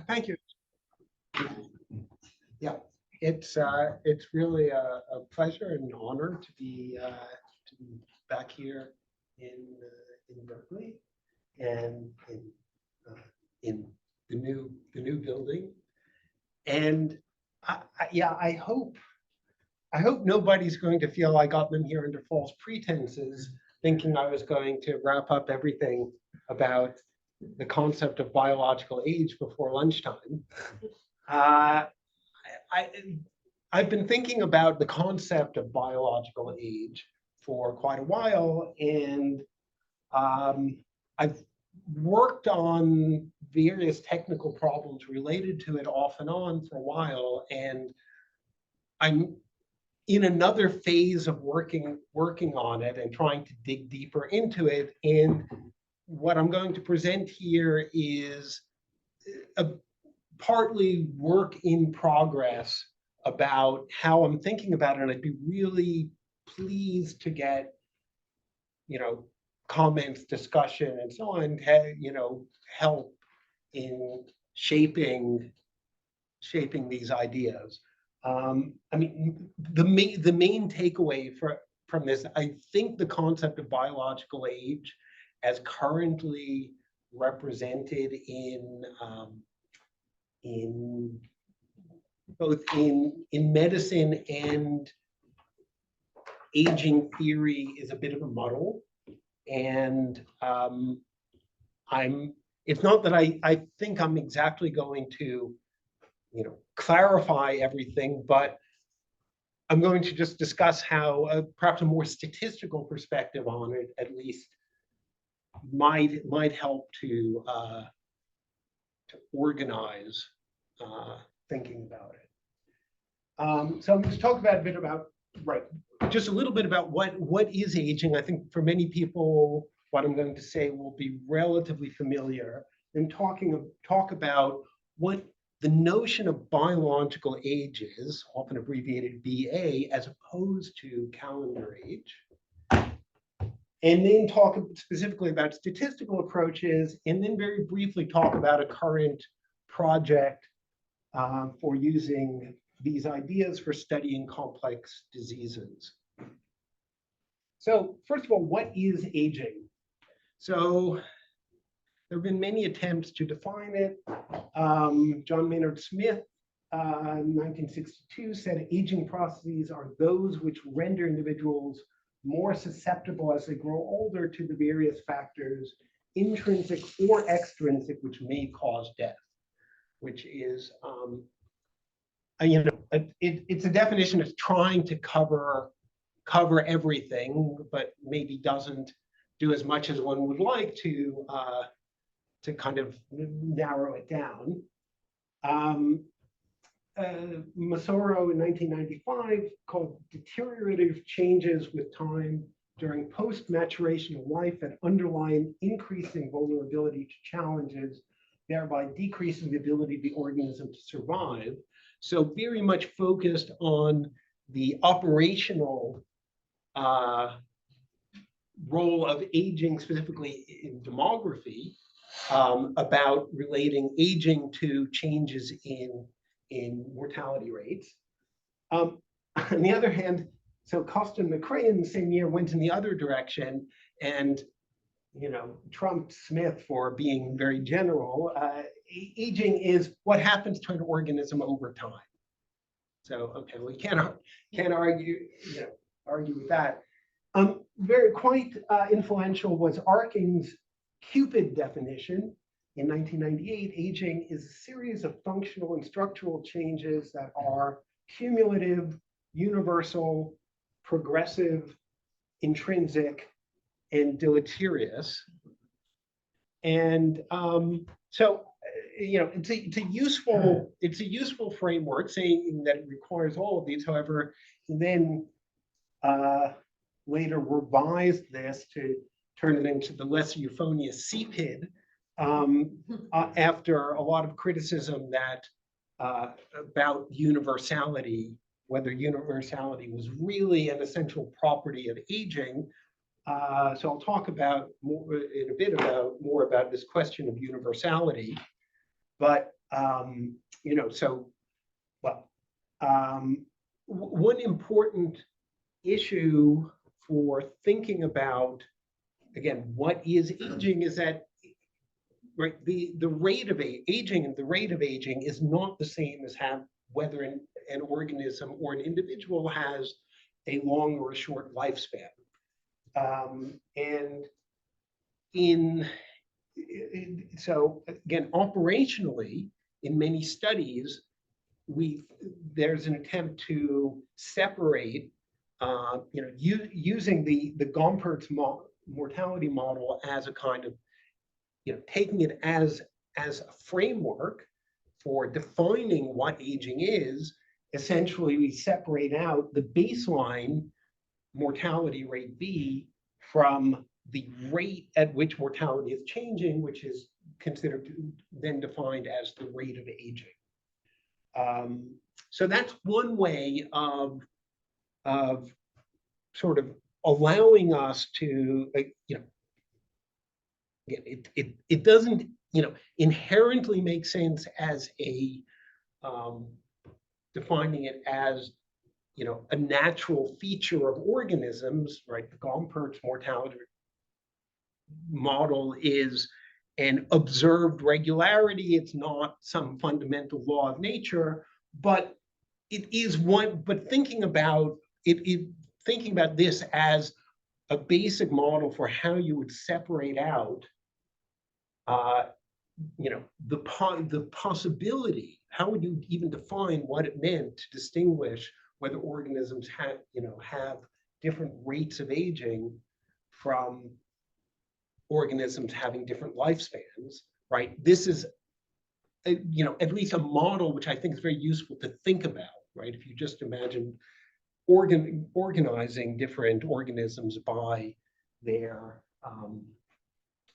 Thank you. Yeah, it's really a pleasure and an honor to be back here in Berkeley and in the new building. And yeah, I hope nobody's going to feel I got them here under false pretenses, thinking I was going to wrap up everything about the concept of biological age before lunchtime. Uh, I, I've been thinking about the concept of biological age for quite a while, and I've worked on various technical problems related to it off and on for a while, and I'm in another phase of working on it and trying to dig deeper into it. And what I'm going to present here is a partly work in progress about how I'm thinking about it. And I'd be really pleased to get, comments, discussion, and so on, help in shaping these ideas. I mean, the main takeaway from this, I think the concept of biological age as currently represented in both in medicine and aging theory is a bit of a muddle. And it's not that I think I'm exactly going to, clarify everything, but I'm going to just discuss how perhaps a more statistical perspective on it, at least, might help to organize thinking about it. So I'm going to talk about a bit about, just a little bit about what is aging. I think for many people, what I'm going to say will be relatively familiar, and talk about what the notion of biological age is, often abbreviated BA, as opposed to calendar age. And then talk specifically about statistical approaches, and then very briefly talk about a current project for using these ideas for studying complex diseases. So first of all, what is aging? So there have been many attempts to define it. John Maynard Smith, in 1962, said aging processes are those which render individuals more susceptible as they grow older to the various factors, intrinsic or extrinsic, which may cause death, which is, it's a definition that's trying to cover everything, but maybe doesn't do as much as one would like to kind of narrow it down. Masoro in 1995 called deteriorative changes with time during post-maturation of life that underlie an increasing vulnerability to challenges, thereby decreasing the ability of the organism to survive. So very much focused on the operational role of aging, specifically in demography, about relating aging to changes in mortality rates. On the other hand, so Costa and McCrae in the same year went in the other direction, and trumped Smith for being very general. Aging is what happens to an organism over time. So okay, we can't argue with that. Very quite influential was Arking's Cupid definition. In 1998, aging is a series of functional and structural changes that are cumulative, universal, progressive, intrinsic, and deleterious. And so, it's a useful framework, saying that it requires all of these. However, then later revised this to turn it into the less euphonious CPID, after a lot of criticism that about universality, whether universality was really an essential property of aging. So I'll talk about more in a bit more about this question of universality. But You know, so, well, one important issue for thinking about, again, what is aging is that, right, the rate of aging and the rate of aging is not the same as whether an organism or an individual has a long or a short lifespan. And so again, operationally, in many studies, there's an attempt to separate, you know, using the Gompertz mortality model as a kind of, you know, taking it as a framework for defining what aging is. Essentially, we separate out the baseline mortality rate B from the rate at which mortality is changing, which is considered then defined as the rate of aging. So that's one way of sort of allowing us to, you know, it doesn't, you know, inherently make sense as a defining it as, you know, a natural feature of organisms, right? The Gompertz mortality model is an observed regularity. It's not some fundamental law of nature, but it is one. But thinking about thinking about this as a basic model for how you would separate out, you know, the possibility. How would you even define what it meant to distinguish whether organisms have, you know, have different rates of aging from organisms having different lifespans, right? This is, you know, at least a model which I think is very useful to think about, right? If you just imagine organizing different organisms by their,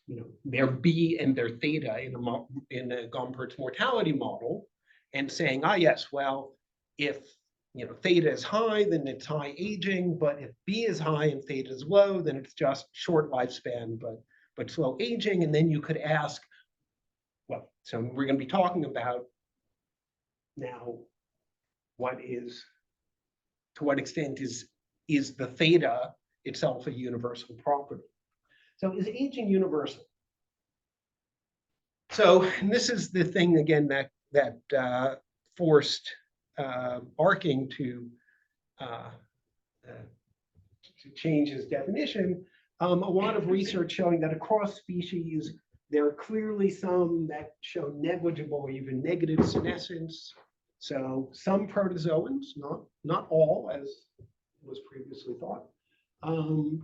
you know, their B and their theta in a Gompertz mortality model, and saying, ah, yes, well, if, you know, theta is high, then it's high aging, but if B is high and theta is low, then it's just short lifespan, but slow aging. And then you could ask, well, so we're going to be talking about now to what extent is the theta itself a universal property? So is aging universal? So, and this is the thing again that forced Arking to change his definition. A lot of research showing that across species, there are clearly some that show negligible or even negative senescence. So some protozoans, not all, as was previously thought.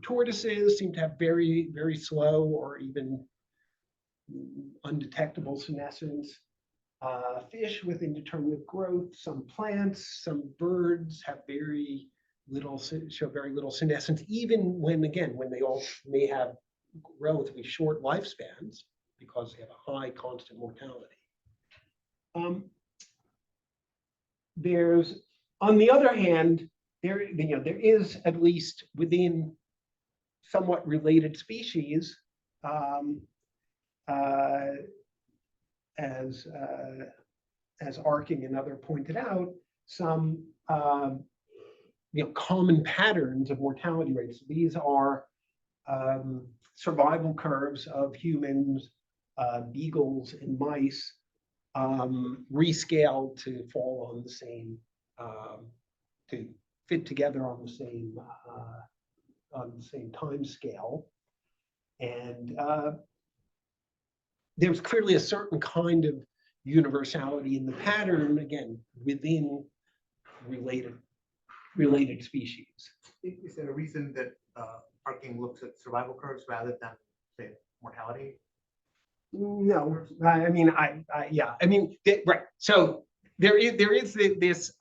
Tortoises seem to have very, very slow or even undetectable senescence. Fish with indeterminate growth. Some plants, some birds have show very little senescence, even when they all may have relatively short lifespans because they have a high constant mortality. There's, on the other hand, there is, at least within somewhat related species, as Arking and other pointed out, some common patterns of mortality rates. These are survival curves of humans, beagles, and mice, rescaled to fall on the same, to fit together on the same time scale. And there's clearly a certain kind of universality in the pattern, again, within related species. Is there a reason that Arking looks at survival curves rather than, say, mortality? No, I mean, right. So there is this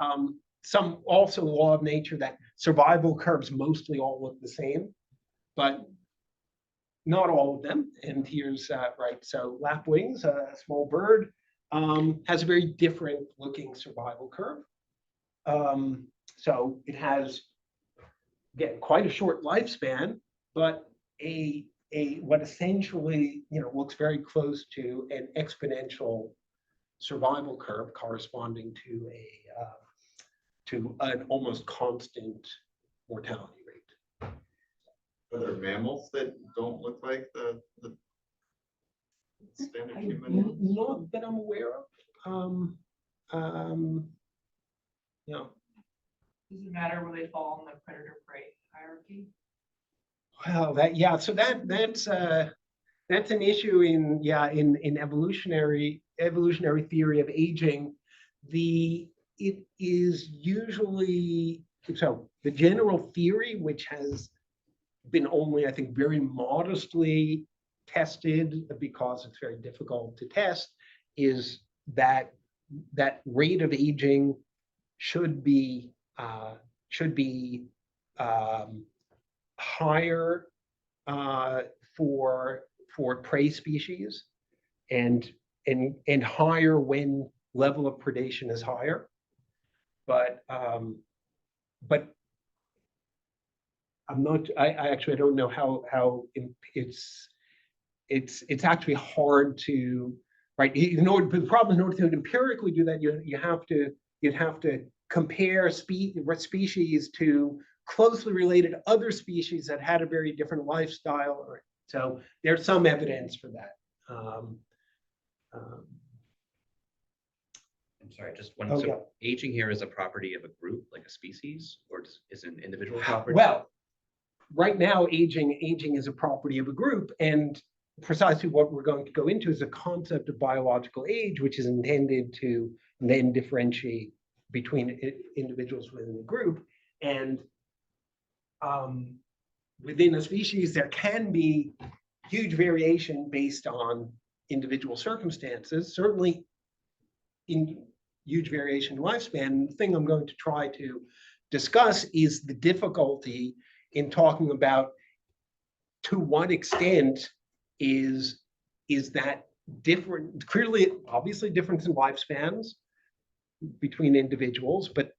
some also law of nature that survival curves mostly all look the same, but not all of them. And here's right. So lapwings, a small bird, has a very different looking survival curve. So it has, again, quite a short lifespan, but what essentially looks very close to an exponential survival curve corresponding to an almost constant mortality rate. Are there mammals that don't look like the standard Not human? that I'm aware of. Yeah. Does it matter where they fall in the predator-prey hierarchy? Well, so that's an issue in evolutionary theory of aging. It is usually so the general theory, which has been only, I think, very modestly tested because it's very difficult to test, is that rate of aging should be higher for prey species and higher when level of predation is higher. But I'm not. I actually don't know how it's actually hard to, right. The problem is, in order to empirically do that, you'd have to compare species to closely related other species that had a very different lifestyle. So there's some evidence for that. I'm sorry, just one. Oh, So yeah. aging here is a property of a group, like a species, or is an individual property? Well, right now, aging is a property of a group, and precisely what we're going to go into is a concept of biological age, which is intended to then differentiate between individuals within the group. And within a species, there can be huge variation based on individual circumstances, certainly in huge variation in lifespan. The thing I'm going to try to discuss is the difficulty in talking about to what extent is that different, clearly, obviously difference in lifespans between individuals, but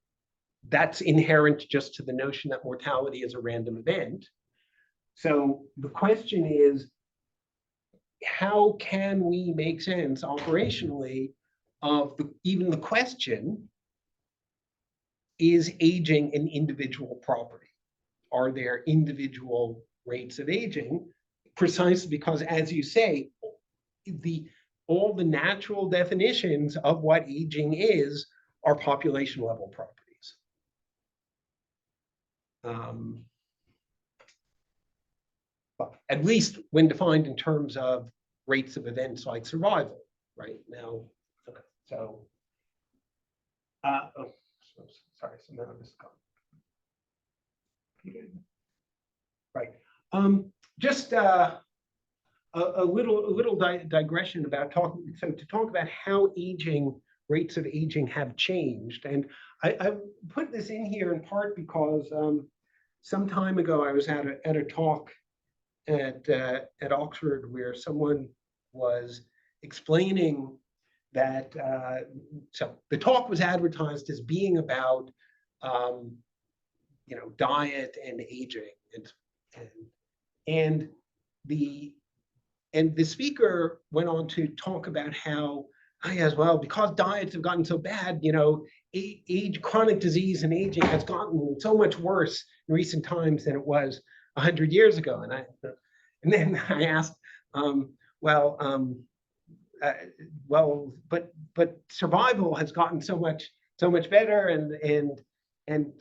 that's inherent just to the notion that mortality is a random event. So the question is, how can we make sense operationally of even the question, is aging an individual property? Are there individual rates of aging? Precisely because, as you say, all the natural definitions of what aging is are population level properties. At least when defined in terms of rates of events like survival, right? Now, okay, so, oh, sorry, so now this is gone. Right. Just a little digression about to talk about how rates of aging have changed. And I put this in here in part because some time ago I was at a talk at Oxford where someone was explaining that so the talk was advertised as being about diet and aging, and the speaker went on to talk about how, as well, because diets have gotten so bad, chronic disease and aging has gotten so much worse in recent times than it was 100 years ago. And then I asked, but survival has gotten so much better, and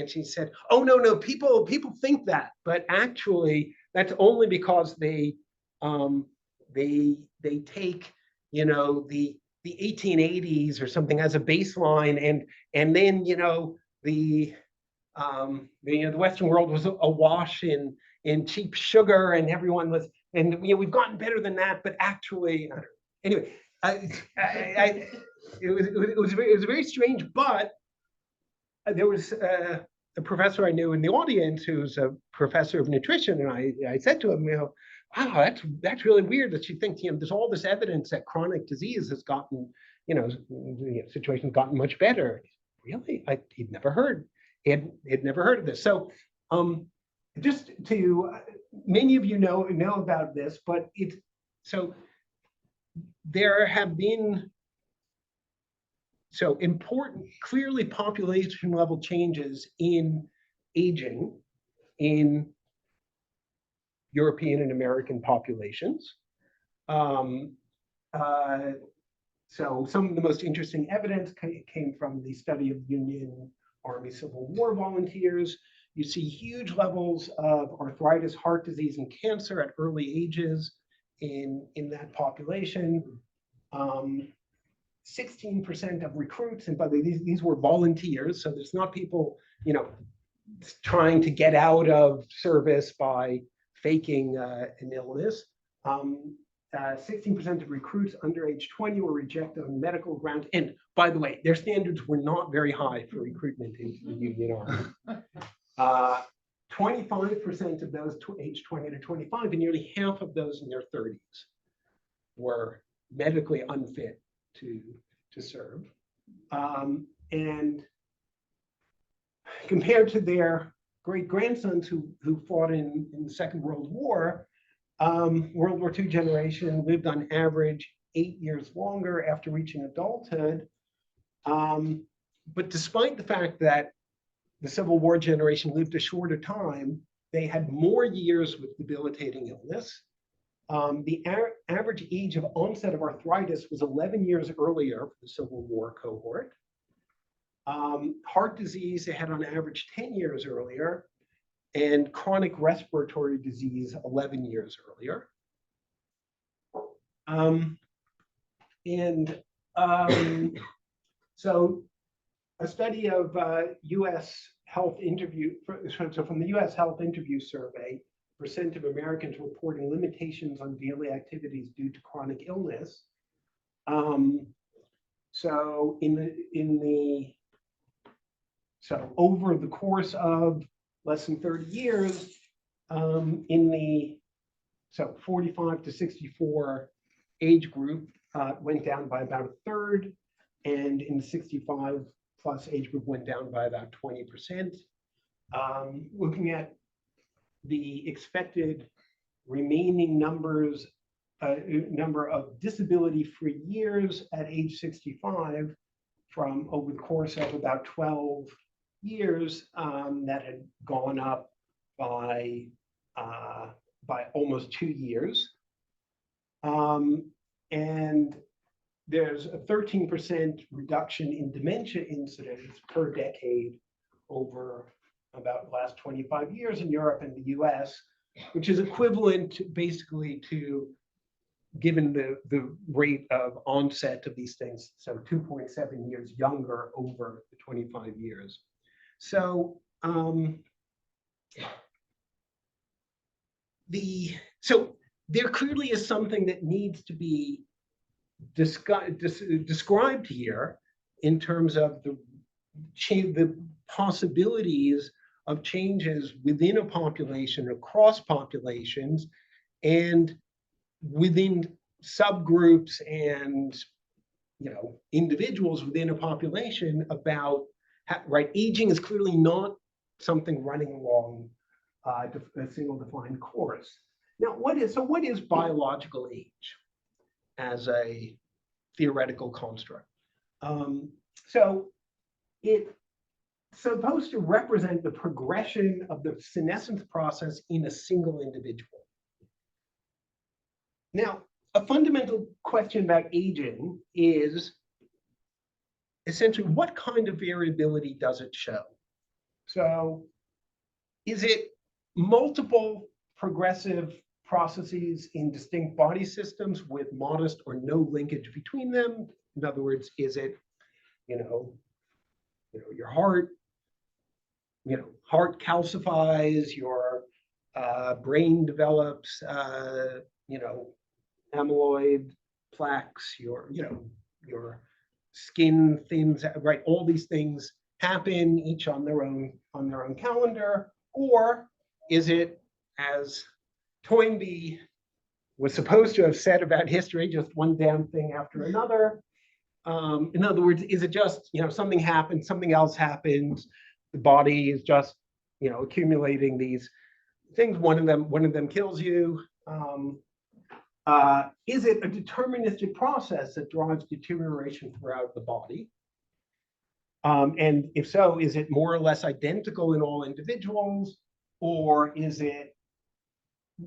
she said, oh no, people think that, but actually that's only because they take the 1880s or something as a baseline, and then the Western world was awash in cheap sugar, and everyone was, and we've gotten better than that, but actually, anyway, it was very strange. But there was a professor I knew in the audience who's a professor of nutrition, and I said to him, wow, that's really weird that you think there's all this evidence that chronic disease has gotten, situation's gotten much better. Really, he'd never heard. He'd never heard of this. So, just to many of you know about this, but so there have been so important, clearly population level changes in aging in European and American populations. Um, uh, so some of the most interesting evidence came from the study of Union Army Civil War volunteers. You see huge levels of arthritis, heart disease, and cancer at early ages in that population. 16% of recruits, and by the way, these were volunteers, so there's not people, trying to get out of service by faking an illness. 16% of recruits under age 20 were rejected on medical grounds. And by the way, their standards were not very high for recruitment into the Union Army. 25% of those age 20 to 25, and nearly half of those in their 30s were medically unfit to serve. And compared to their great-grandsons who fought in the Second World War, World War II generation lived on average 8 years longer after reaching adulthood. But despite the fact that the Civil War generation lived a shorter time, they had more years with debilitating illness. The average age of onset of arthritis was 11 years earlier for the Civil War cohort. Heart disease, they had on average 10 years earlier, and chronic respiratory disease 11 years earlier. So a study of US health interview, so from the US Health Interview Survey, percent of Americans reporting limitations on daily activities due to chronic illness. So so over the course of less than 30 years, so 45 to 64 age group went down by about a third, and in the 65 plus age group went down by about 20%. Looking at the expected remaining number of disability-free years at age 65 from over the course of about 12 years, that had gone up by almost 2 years. And there's a 13% reduction in dementia incidence per decade over about the last 25 years in Europe and the US, which is equivalent basically to, given the rate of onset of these things, so 2.7 years younger over the 25 years. So so there clearly is something that needs to be described here in terms of the possibilities of changes within a population, across populations, and within subgroups and individuals within a population about aging is clearly not something running along a single defined course. Now, what is biological age as a theoretical construct? So it's supposed to represent the progression of the senescence process in a single individual. Now, a fundamental question about aging is essentially what kind of variability does it show? So is it multiple progressive processes in distinct body systems with modest or no linkage between them? In other words, is it, your heart, heart calcifies, your brain develops, amyloid plaques, your skin thins, right? All these things happen each on their own calendar, or is it, as Toynbee was supposed to have said about history, just one damn thing after another? In other words, is it just something happens, something else happens, the body is just accumulating these things. One of them kills you. Is it a deterministic process that drives deterioration throughout the body? And if so, is it more or less identical in all individuals, or is it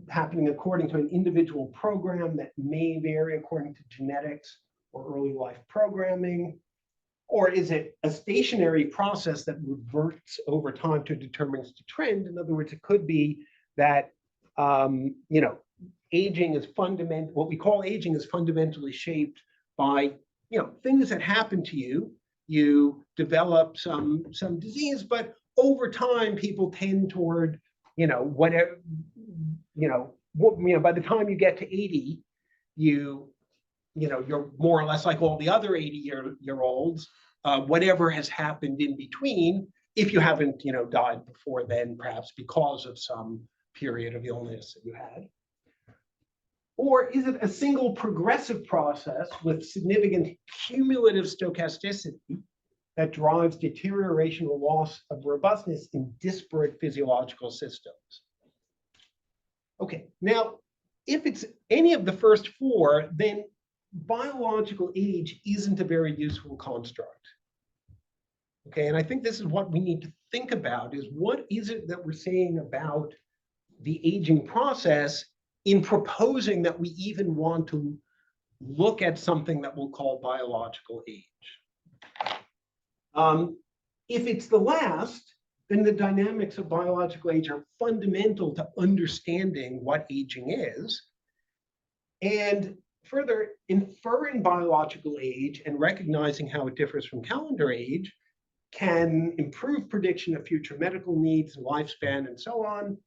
happening according to an individual program that may vary according to genetics or early life programming? Or is it a stationary process that reverts over time to a deterministic trend? In other words, it could be that aging is what we call aging is fundamentally shaped by things that happen to you. You develop some disease, but over time, people tend toward whatever by the time you get to 80, you're more or less like all the other 80-year-olds. Whatever has happened in between, if you haven't died before then, perhaps because of some period of illness that you had. Or is it a single progressive process with significant cumulative stochasticity that drives deterioration or loss of robustness in disparate physiological systems? Okay, now, if it's any of the first four, then biological age isn't a very useful construct. Okay, and I think this is what we need to think about, is what is it that we're saying about the aging process in proposing that we even want to look at something that we'll call biological age. If it's the last, then the dynamics of biological age are fundamental to understanding what aging is. And further, inferring biological age and recognizing how it differs from calendar age can improve prediction of future medical needs, lifespan, and so on.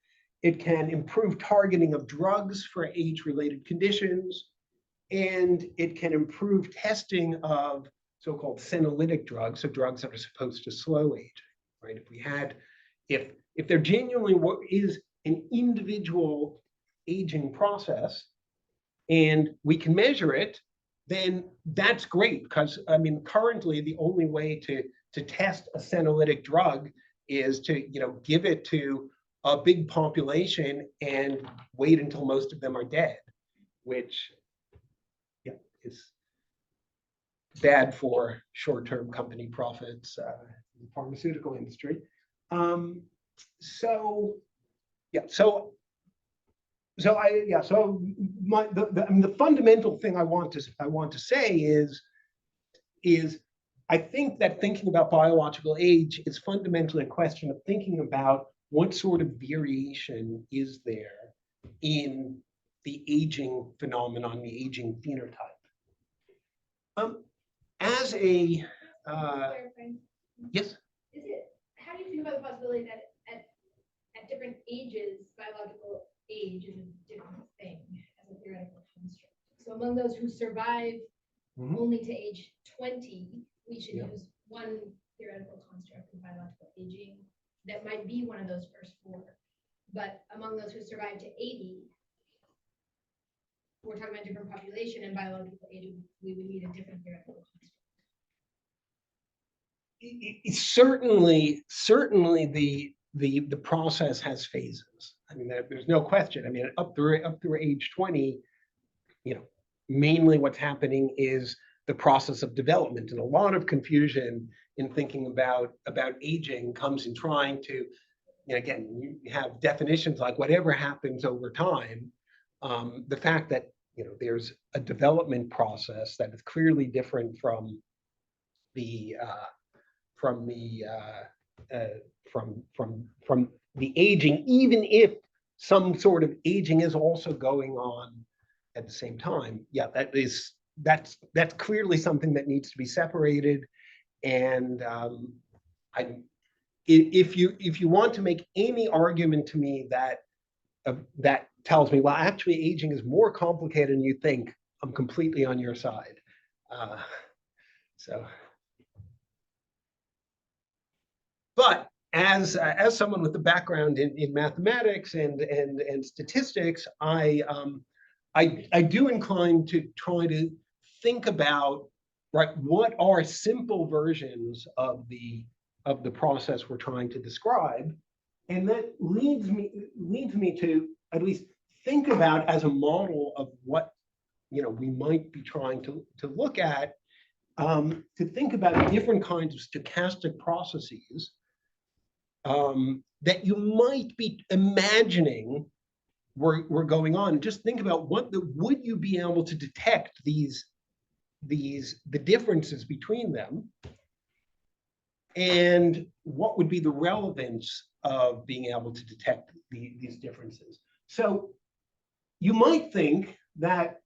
It can improve targeting of drugs for age-related conditions, and it can improve testing of so-called senolytic drugs, so drugs that are supposed to slow aging, right? If there genuinely is an individual aging process, and we can measure it, then that's great, because currently the only way to test a senolytic drug is to give it to a big population and wait until most of them are dead, which is bad for short-term company profits in the pharmaceutical industry. The fundamental thing I want to say is I think that thinking about biological age is fundamentally a question of thinking about what sort of variation is there in the aging phenomenon, the aging phenotype. Yes? How do you feel about the possibility that at different ages, biological age is a different thing as a theoretical construct? So among those who survive only to age 20, we should use one theoretical construct of biological aging that might be one of those first four. But among those who survive to 80, we're talking about a different population, and biological age, we would need a different theoretical construct. Certainly the process has phases. There's no question. Up through age 20, mainly what's happening is the process of development, and a lot of confusion in thinking about aging comes in trying to, again, you have definitions like whatever happens over time. The fact that there's a development process that is clearly different from the aging, even if some sort of aging is also going on at the same time. Yeah, that's clearly something that needs to be separated. And if you want to make any argument to me that tells me, well, actually aging is more complicated than you think, I'm completely on your side. But as someone with a background in mathematics and statistics, I do incline to try to think about, right, what are simple versions of the process we're trying to describe, and that leads me to at least think about as a model of what we might be trying to look at to think about different kinds of stochastic processes that you might be imagining were going on. Just think about would you be able to detect the differences between them, and what would be the relevance of being able to detect these differences. So you might think that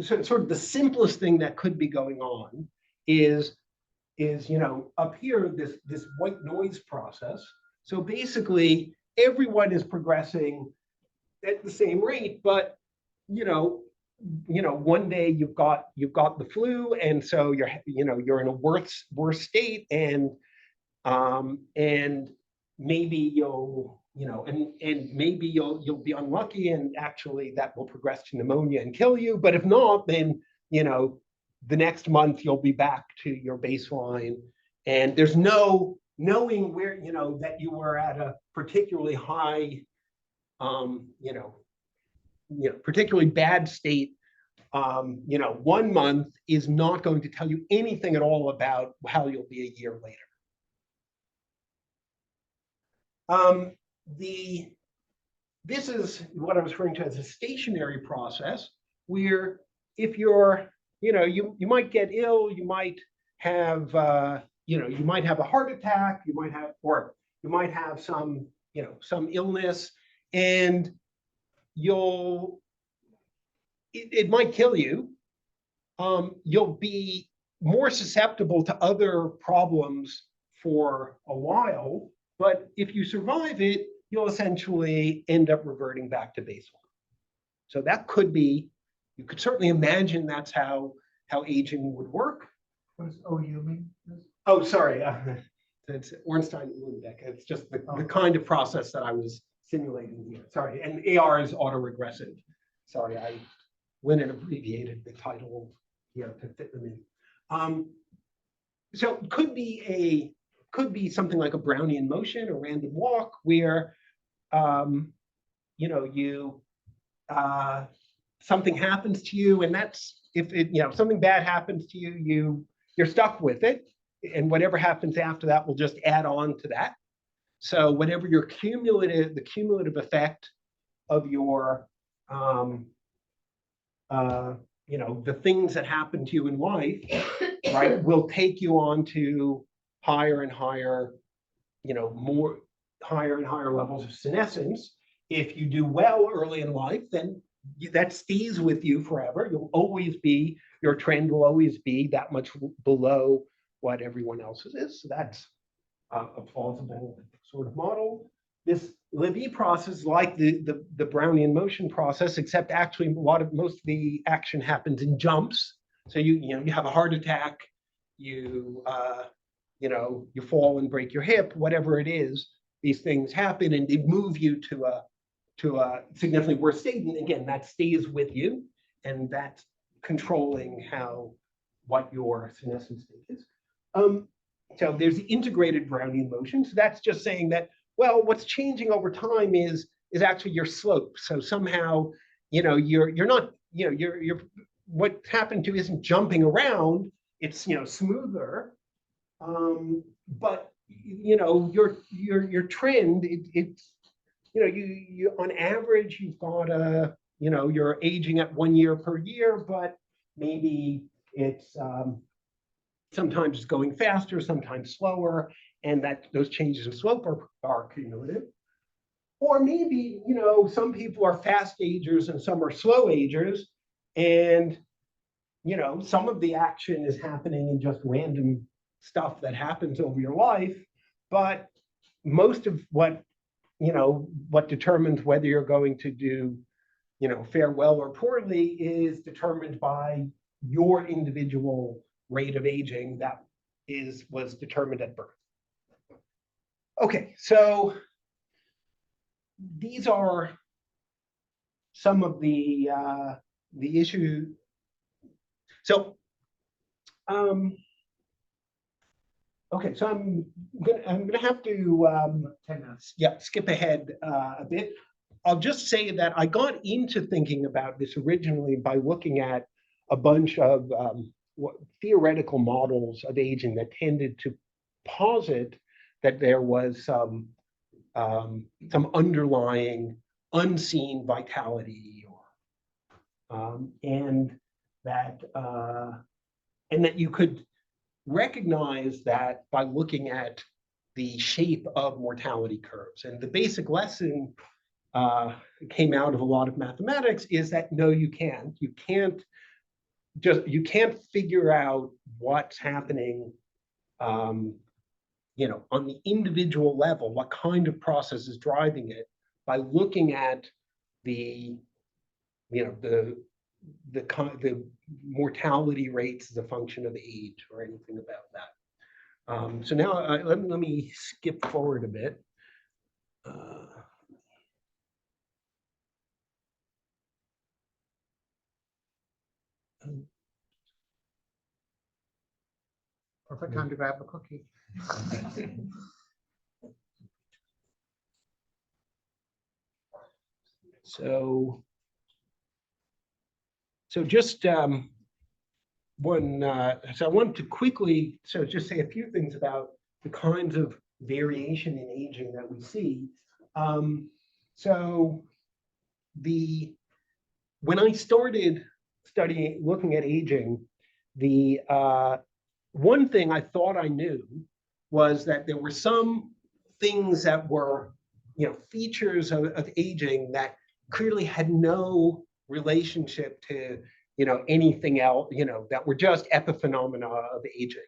sort of the simplest thing that could be going on is up here, this white noise process. So basically everyone is progressing at the same rate, but one day you've got the flu, and so you're in a worse state, and maybe you'll be unlucky, and actually that will progress to pneumonia and kill you. But if not, then the next month you'll be back to your baseline, and there's no knowing where that you were at a particularly high particularly bad state. 1 month is not going to tell you anything at all about how you'll be a year later. This is what I was referring to as a stationary process, where if you're, you might get ill, you might have, you might have a heart attack, you might have some, some illness, and it might kill you. You'll be more susceptible to other problems for a while, but if you survive it, you'll essentially end up reverting back to baseline. So that could be, you could certainly imagine that's how aging would work. What does OU mean? Oh, sorry. It's Ornstein-Uhlenbeck. It's just the kind of process that I was simulating here. Sorry. And AR is autoregressive. Sorry, I went and abbreviated the title here to fit them in. So it could be something like a Brownian motion, a random walk, where something happens to you, and that's if something bad happens to you, you're stuck with it, and whatever happens after that will just add on to that. So whatever the cumulative effect of your the things that happen to you in life, right, will take you on to higher and higher, higher and higher levels of senescence. If you do well early in life, then that stays with you forever. Your trend will always be that much below what everyone else's is. So that's a plausible sort of model. This Levy process is like the Brownian motion process, except actually most of the action happens in jumps. So you have a heart attack, you fall and break your hip, whatever it is. These things happen, and they move you to a significantly worse state. And again, that stays with you, and that's controlling what your senescence state is. So there's the integrated Brownian motion. So that's just saying that, well, what's changing over time is actually your slope. So somehow, you're not, what happened to you isn't jumping around. It's smoother, but your trend. It's you on average you've got you're aging at 1 year per year, but maybe it's sometimes it's going faster, sometimes slower, and that those changes in slope are cumulative. Or maybe, some people are fast agers and some are slow agers, and, some of the action is happening in just random stuff that happens over your life, but most of what determines whether you're going to do, fare well or poorly is determined by your individual rate of aging that was determined at birth. Okay, so these are some of the issue. So, okay, so I'm gonna have to 10 minutes. skip ahead a bit. I'll just say that I got into thinking about this originally by looking at a bunch of theoretical models of aging that tended to posit that there was some underlying unseen vitality, and that you could recognize that by looking at the shape of mortality curves. And the basic lesson came out of a lot of mathematics is that no, you can't. You can't figure out what's happening, on the individual level, what kind of process is driving it by looking at the mortality rates as a function of age or anything about that. So now let me skip forward a bit. Perfect time to grab a cookie. So just one. So I want to quickly just say a few things about the kinds of variation in aging that we see. So when I started looking at aging, the one thing I thought I knew was that there were some things that were, features of aging that clearly had no relationship to, anything else, that were just epiphenomena of aging.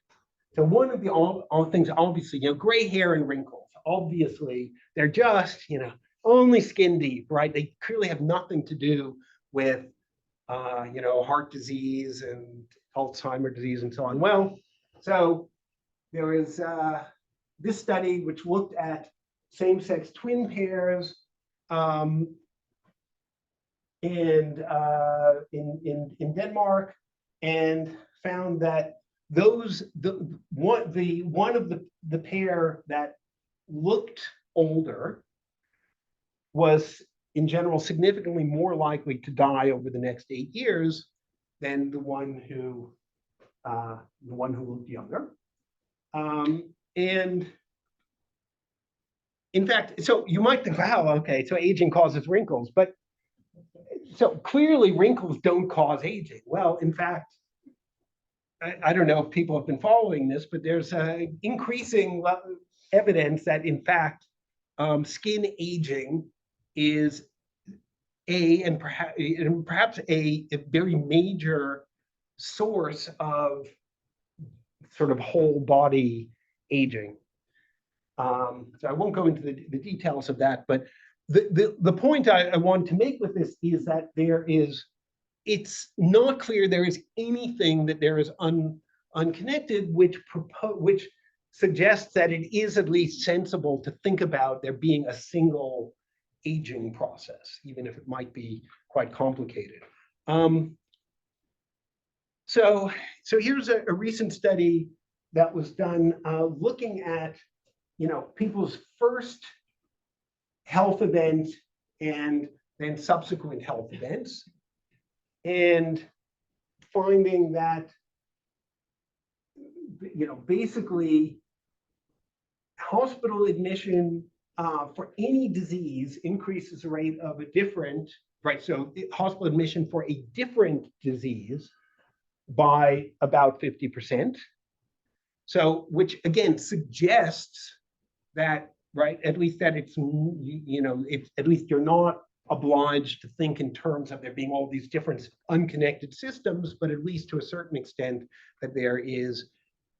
So one of the all things, obviously, gray hair and wrinkles, obviously, they're just, only skin deep, right? They clearly have nothing to do with, heart disease and Alzheimer's disease and so on. Well, so there is this study which looked at same-sex twin pairs and in Denmark, and found that one of the pair that looked older was in general significantly more likely to die over the next 8 years than the one who looked younger. And in fact, so you might think, wow, okay, so aging causes wrinkles, but so clearly wrinkles don't cause aging. Well, in fact, I don't know if people have been following this, but there's increasing evidence that in fact, skin aging is and perhaps a very major source of sort of whole body aging. So I won't go into the details of that, but the point I want to make with this is that it's not clear there is anything that there is unconnected, which suggests that it is at least sensible to think about there being a single aging process, even if it might be quite complicated. So here's a recent study that was done looking at people's first health event and then subsequent health events, and finding that basically hospital admission for any disease increases the rate of a different, right? So hospital admission for a different disease by about 50%. So, which again suggests that, right, at least that it's, it's at least you're not obliged to think in terms of there being all these different unconnected systems, but at least to a certain extent that there is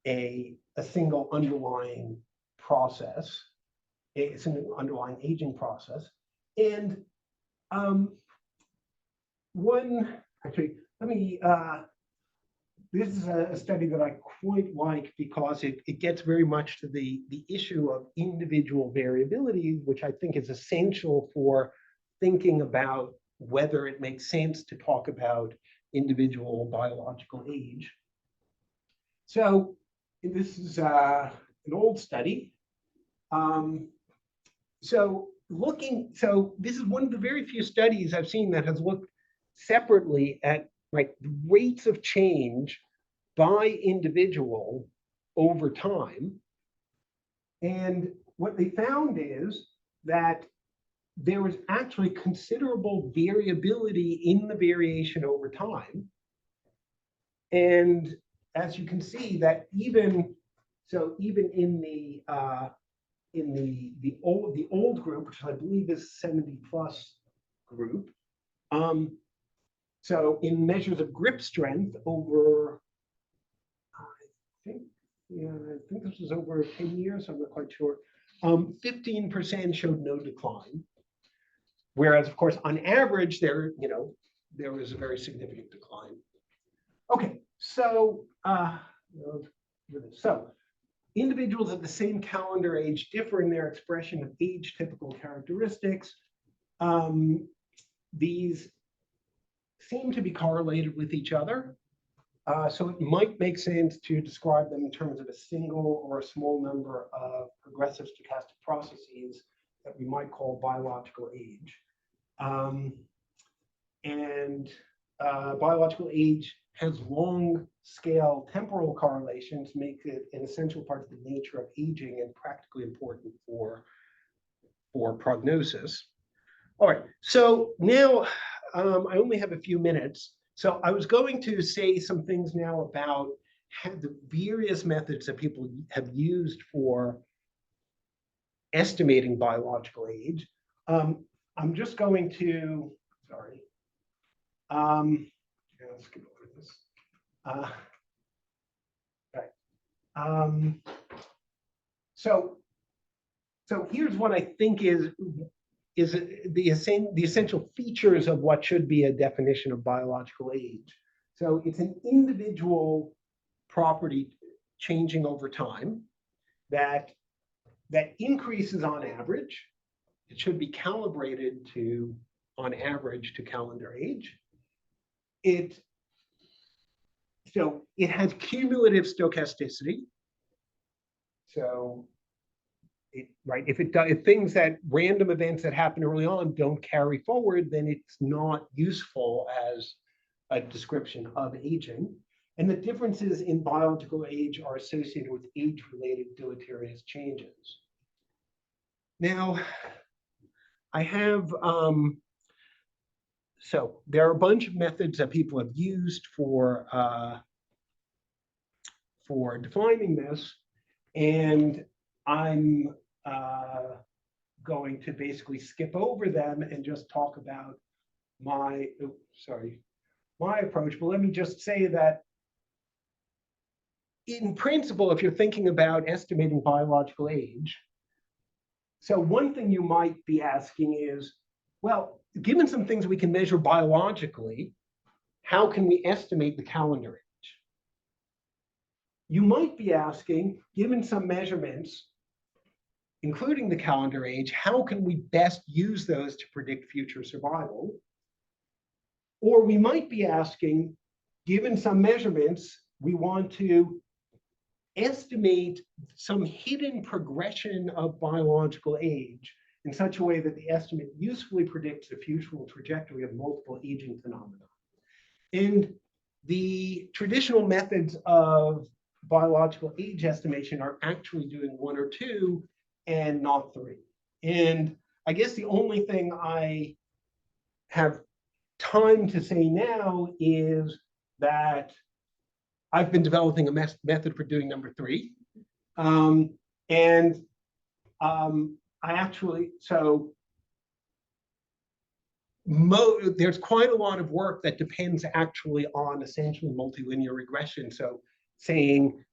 a single underlying process, a single underlying aging process. And this is a study that I quite like because it gets very much to the issue of individual variability, which I think is essential for thinking about whether it makes sense to talk about individual biological age. So this is an old study. So this is one of the very few studies I've seen that has looked separately at, right, rates of change by individual over time. And what they found is that there was actually considerable variability in the variation over time. And as you can see, that even in the old group, which I believe is 70+ group, so in measures of grip strength over, I think this was over 10 years, I'm not quite sure, 15% showed no decline. Whereas, of course, on average, there was a very significant decline. Okay, so individuals of the same calendar age differ in their expression of age-typical characteristics. These seem to be correlated with each other. So it might make sense to describe them in terms of a single or a small number of progressive stochastic processes that we might call biological age. Biological age has long-scale temporal correlations, make it an essential part of the nature of aging and practically important for prognosis. All right, so now I only have a few minutes. So I was going to say some things now about the various methods that people have used for estimating biological age. I'm just going to, sorry. Let's skip over this. Right. So here's what I think is the essential features of what should be a definition of biological age. So it's an individual property changing over time that increases on average. It should be calibrated to, on average, to calendar age. So it has cumulative stochasticity. So if things that random events that happen early on don't carry forward, then it's not useful as a description of aging. And the differences in biological age are associated with age-related deleterious changes. Now, I have, so there are a bunch of methods that people have used for defining this, and I'm going to basically skip over them and just talk about my approach. But let me just say that in principle, if you're thinking about estimating biological age, so one thing you might be asking is, well, given some things we can measure biologically, how can we estimate the calendar age? You might be asking, given some measurements, including the calendar age, how can we best use those to predict future survival? Or we might be asking, given some measurements, we want to estimate some hidden progression of biological age in such a way that the estimate usefully predicts the future trajectory of multiple aging phenomena. And the traditional methods of biological age estimation are actually doing one or two and not three. And I guess the only thing I have time to say now is that I've been developing a method for doing number three. I actually, so there's quite a lot of work that depends actually on essentially multilinear regression. So saying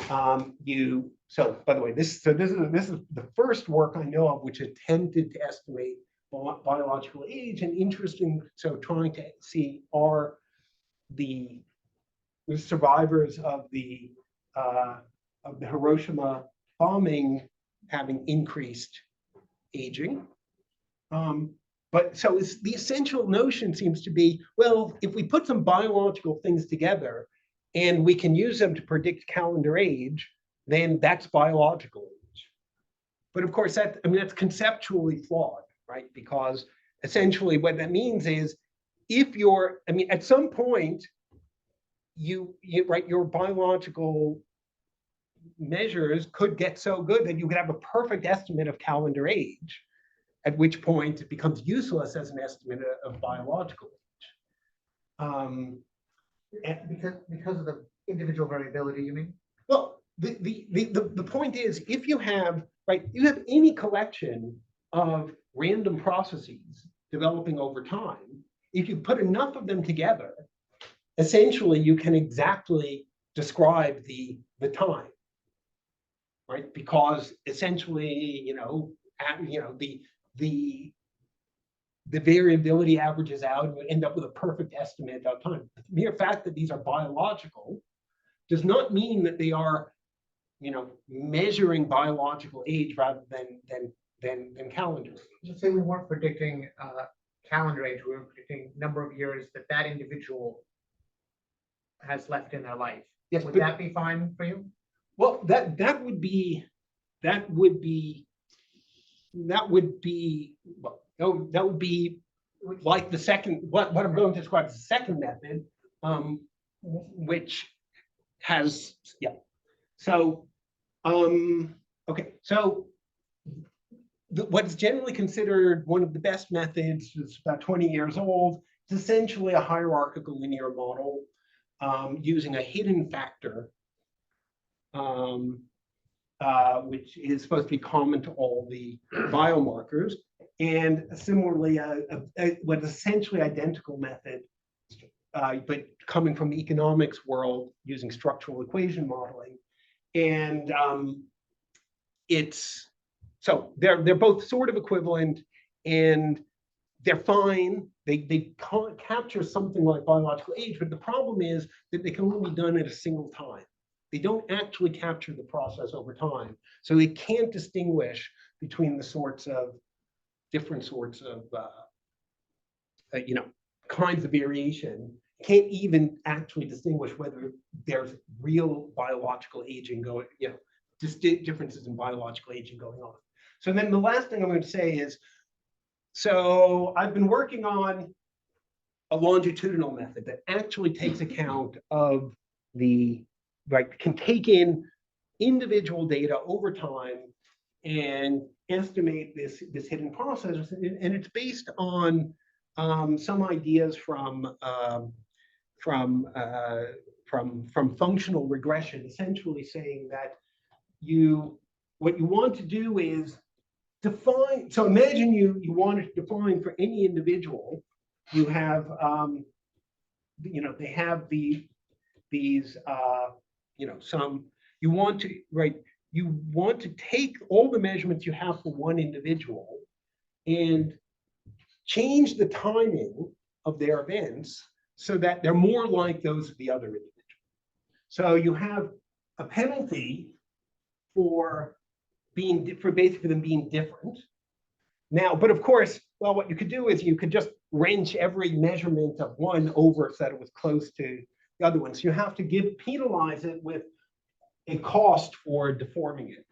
by the way, this is the first work I know of which attempted to estimate biological age, and interesting, so trying to see are the survivors of the Hiroshima bombing having increased aging. But so the essential notion seems to be, well, if we put some biological things together and we can use them to predict calendar age, then that's biological age. But of course, that's conceptually flawed, right? Because essentially what that means is if at some point, right, your biological measures could get so good that you could have a perfect estimate of calendar age, at which point it becomes useless as an estimate of biological age. And because of the individual variability, you mean? well, the point is, if you have, right, you have any collection of random processes developing over time, if you put enough of them together, essentially you can exactly describe the time, right? Because essentially, the variability averages out and you end up with a perfect estimate of time. The mere fact that these are biological does not mean that they are, measuring biological age rather than calendar age. Let's say we weren't predicting calendar age, we were predicting number of years that individual has left in their life. Yes, Would but- that be fine for you? Well, that would be well, no, that would be like the second, what I'm going to describe as the second method, which has, yeah. So, okay, so what's generally considered one of the best methods, it's about 20 years old, it's essentially a hierarchical linear model using a hidden factor, which is supposed to be common to all the biomarkers, and similarly, what is essentially identical method, but coming from the economics world using structural equation modeling. And so they're both sort of equivalent, and they're fine. They can't capture something like biological age, but the problem is that they can only be done at a single time. They don't actually capture the process over time. So they can't distinguish between the different sorts of, kinds of variation. Can't even actually distinguish whether there's real biological aging going, just differences in biological aging going on. So then the last thing I'm going to say is, so I've been working on a longitudinal method that actually takes account of can take in individual data over time and estimate this hidden process, and it's based on some ideas from functional regression, essentially saying that what you want to do is define. So imagine you wanted to define for any individual, you have they have these some, you want to take all the measurements you have for one individual and change the timing of their events so that they're more like those of the other individual. So you have a penalty for basically them being different. Now, but of course, well, what you could do is you could just wrench every measurement of one over so that it was close to the other one. So you have to penalize it with a cost for deforming it.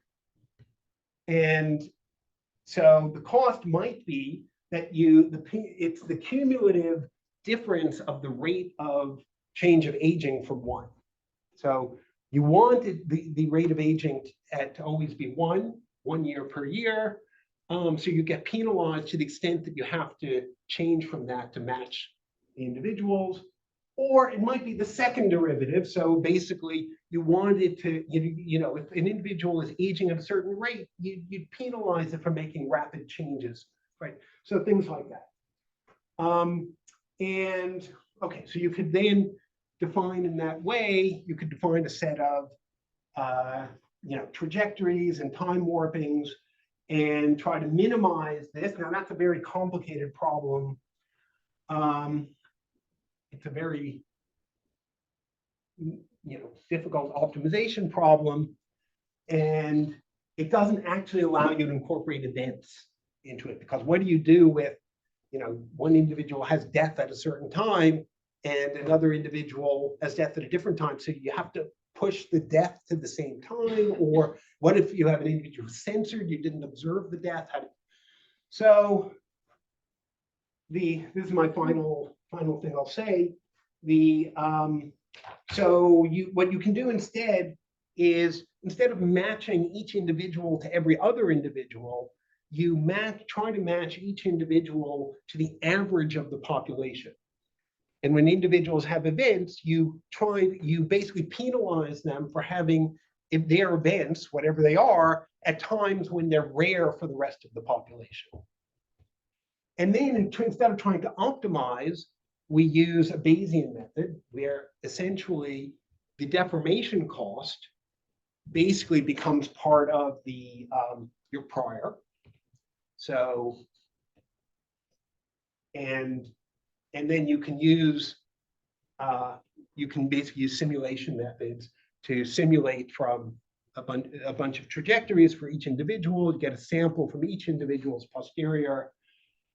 And so the cost might be that it's the cumulative difference of the rate of change of aging from one. So you wanted the rate of aging to always be 1 year per year. So you get penalized to the extent that you have to change from that to match the individuals. Or it might be the second derivative. So basically, you wanted to, if an individual is aging at a certain rate, you'd penalize it for making rapid changes, right? So things like that. And okay, so you could then define in that way, you could define a set of, trajectories and time warpings and try to minimize this. Now that's a very complicated problem. It's a very, difficult optimization problem, and it doesn't actually allow you to incorporate events into it, because what do you do with, one individual has death at a certain time and another individual has death at a different time. So you have to push the death to the same time, or what if you have an individual who's censored, you didn't observe the death? So this is my final thing I'll say. So what you can do instead is, instead of matching each individual to every other individual, you try to match each individual to the average of the population. And when individuals have events, you basically penalize them for having, if their events, whatever they are, at times when they're rare for the rest of the population. And then instead of trying to optimize, we use a Bayesian method where essentially the deformation cost basically becomes part of your prior. So, and then you can basically use simulation methods to simulate from a bunch of trajectories for each individual, get a sample from each individual's posterior,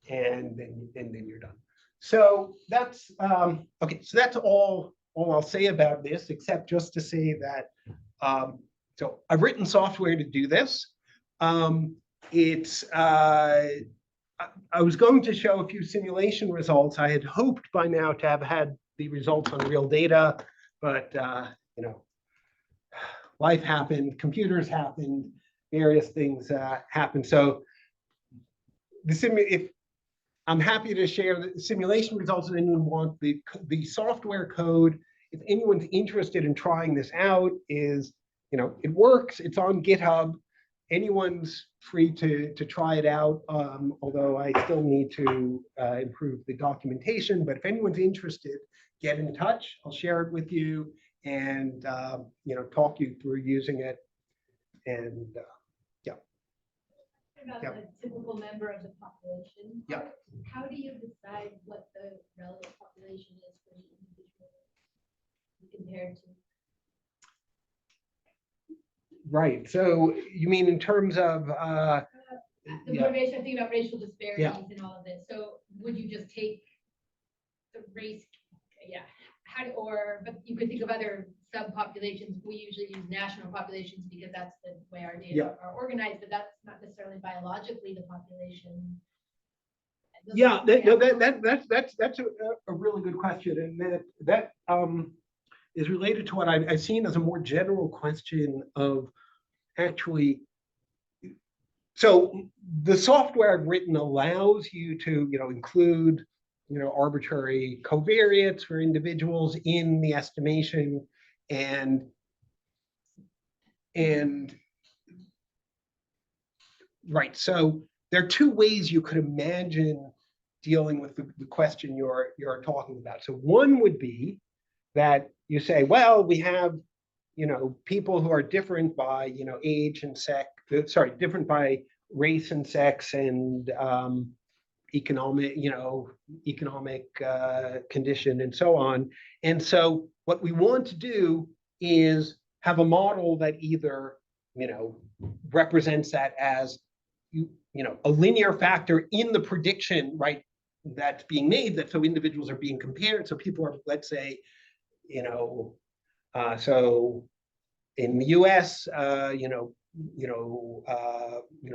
and then you're done. So that's okay. So that's all I'll say about this, except just to say that so I've written software to do this. I was going to show a few simulation results. I had hoped by now to have had the results on real data, but you know, life happened, computers happened, various things happened. So if I'm happy to share the simulation results if anyone wants the software code. If anyone's interested in trying this out, it works. It's on GitHub. Anyone's free to try it out, although I still need to improve the documentation. But if anyone's interested, get in touch. I'll share it with you and talk you through using it. And About Yeah. the typical member of the population. Yeah. How do you decide what the relative population is for the individual compared to? right. So you mean in terms of The yeah. motivation, I think about racial disparities Yeah. and all of this. So would you just take the race? Yeah. But you could think of other subpopulations. We usually use national populations because that's the way our data Yeah. are organized, but that's not necessarily biologically the population. Yeah, that's a really good question, and that is related to what I've seen as a more general question of actually. So the software I've written allows you to include arbitrary covariates for individuals in the estimation, and right. So there are two ways you could imagine dealing with the question you're talking about. So one would be that you say, well, we have people who are different by age and sex, different by race and sex and economic condition and so on. And so what we want to do is have a model that either represents that as a linear factor in the prediction, right, that's being made, that so individuals are being compared. So people are, let's say, so in the US,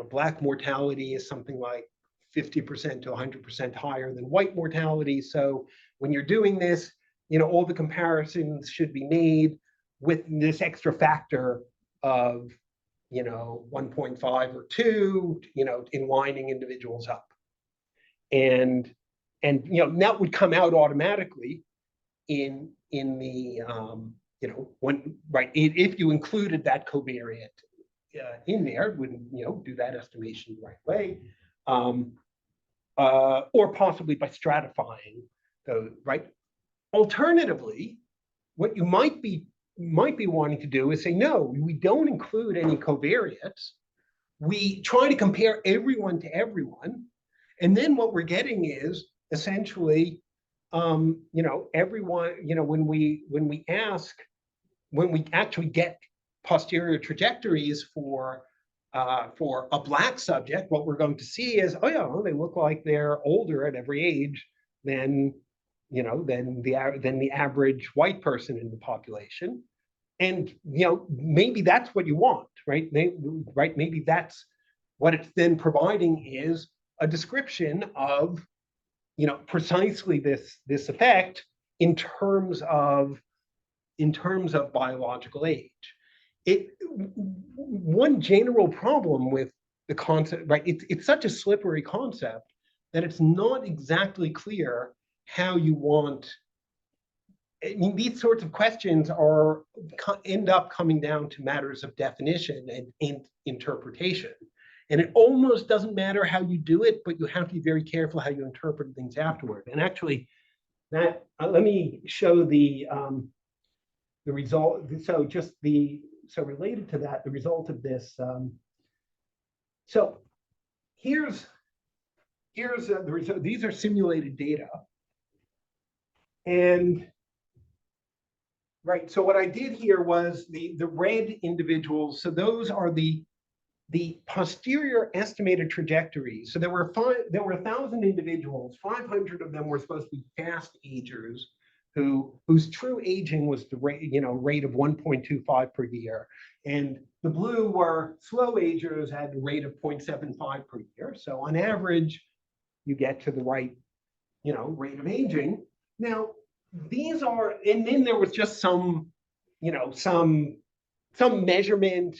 Black mortality is something like 50% to 100% higher than white mortality. So when you're doing this, all the comparisons should be made with this extra factor of 1.5 or 2, in winding individuals up. And that would come out automatically in the if you included that covariate in there, wouldn't do that estimation the right way, or possibly by stratifying those, right? Alternatively, what you might be wanting to do is say, no, we don't include any covariates. We try to compare everyone to everyone, and then what we're getting is essentially, everyone, when we actually get posterior trajectories for a Black subject, what we're going to see is, oh yeah, well, they look like they're older at every age than the average white person in the population. And maybe that's what you want, right? Maybe that's what it's then providing is a description of precisely this effect in terms of in terms of biological age. One general problem with the concept, right? It's such a slippery concept that it's not exactly clear how you want. I mean, these sorts of questions end up coming down to matters of definition and interpretation. And it almost doesn't matter how you do it, but you have to be very careful how you interpret things afterward. And actually, that let me show the result. So related to that, the result of this. So here's the result. These are simulated data, and right. So what I did here was the red individuals. So those are the posterior estimated trajectories. So there were 1,000 individuals. 500 of them were supposed to be fast agers, whose true aging was the rate of 1.25 per year, and the blue were slow agers had a rate of 0.75 per year. So on average, you get to the right, rate of aging. Now these are, and then there was just some measurement,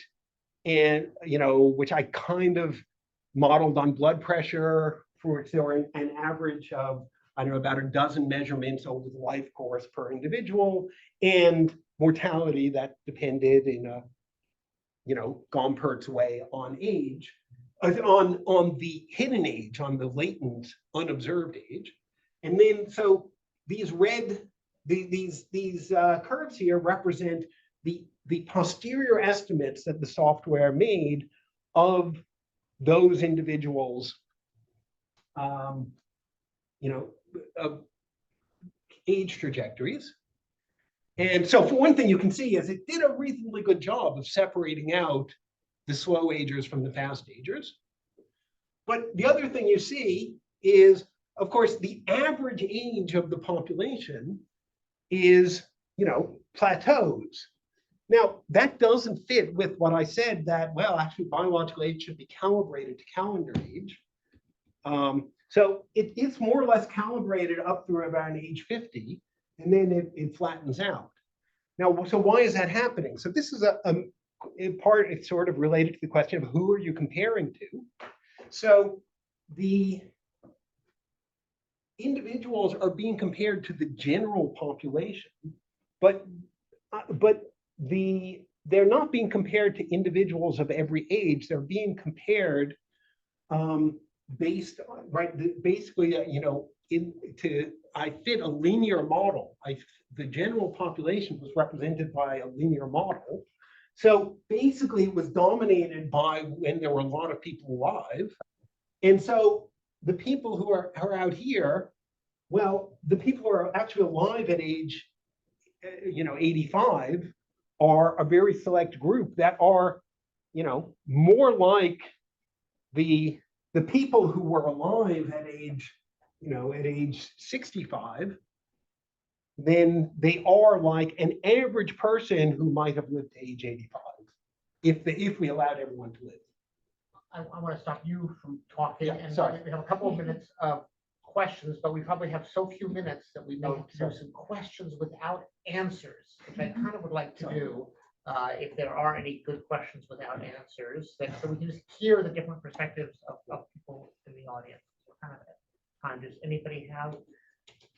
and which I kind of modeled on blood pressure, for which there were an average of, I don't know, about a dozen measurements over the life course per individual, and mortality that depended in a Gompertz way on age, on the hidden age, on the latent unobserved age. And then so these curves here represent the posterior estimates that the software made of those individuals, of age trajectories. And so for one thing, you can see is it did a reasonably good job of separating out the slow agers from the fast agers. But the other thing you see is, of course, the average age of the population is, plateaus. Now, that doesn't fit with what I said that, well, actually biological age should be calibrated to calendar age. So it is more or less calibrated up through about age 50, and then it flattens out. Now, so why is that happening? So this is in part, it's sort of related to the question of who are you comparing to? So the individuals are being compared to the general population, but they're not being compared to individuals of every age. They're being compared based on, right, basically, I fit a linear model. The general population was represented by a linear model. So basically it was dominated by when there were a lot of people alive. And so the people who are out here, well, the people who are actually alive at age 85 are a very select group that are, more like the people who were alive at age, at age 65, then they are like an average person who might have lived to age 85, if we allowed everyone to live. I want to stop you from talking. Yeah, and sorry. We have a couple of minutes of questions, but we probably have so few minutes that we may have to do sorry. some questions without answers, which I kind of would like to Sorry. do. If there are any good questions without answers, so we can just hear the different perspectives of people in the audience. So kind of time. Does anybody have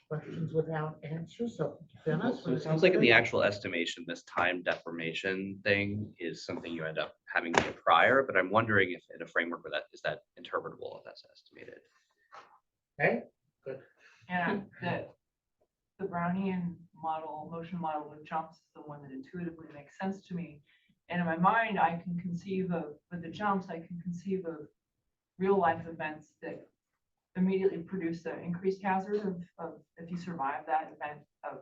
questions without answers? So Dennis, So it sounds like in the actual estimation, this time deformation thing is something you end up having to get prior, but I'm wondering if in a framework where that is that interpretable if that's estimated. Okay, good. And the Brownian model, motion model with jumps is the one that intuitively makes sense to me. And in my mind, I can conceive of, with the jumps, I can conceive of real life events that immediately produce the increased hazard of if you survive that event of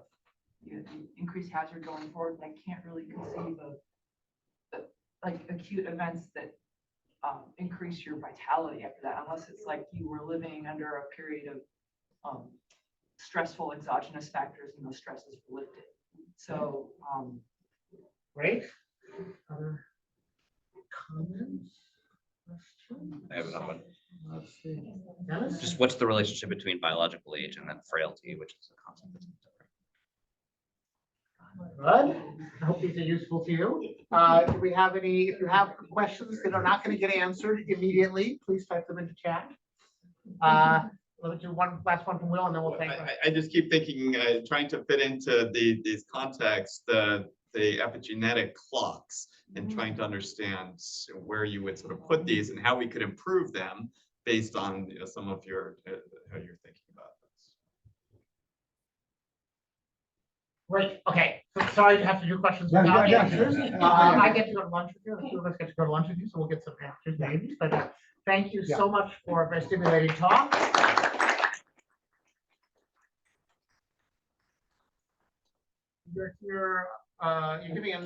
the increased hazard going forward. And I can't really conceive of like acute events that increase your vitality after that, unless it's like you were living under a period of stressful exogenous factors and those stresses were lifted. So Great. Other comments? Questions? I have another one. Let's see. Dennis? Just what's the relationship between biological age and then frailty, which is a concept that's different. Good. I hope these are useful to you. Do we have any, if you have questions that are not going to get answered immediately, please type them into chat. Let me do one last one from Will and then we'll take. I just keep thinking, trying to fit into these contexts, the epigenetic clocks, and trying to understand where you would sort of put these and how we could improve them based on some of your how you're thinking about this. Great, okay, so sorry to have to do questions Yeah, without yeah, answers. sure. I get to go to lunch with you, the two of us get to go to lunch with you, so we'll get some answers maybe, but thank you so much for a very stimulating talk. You're here, you're giving a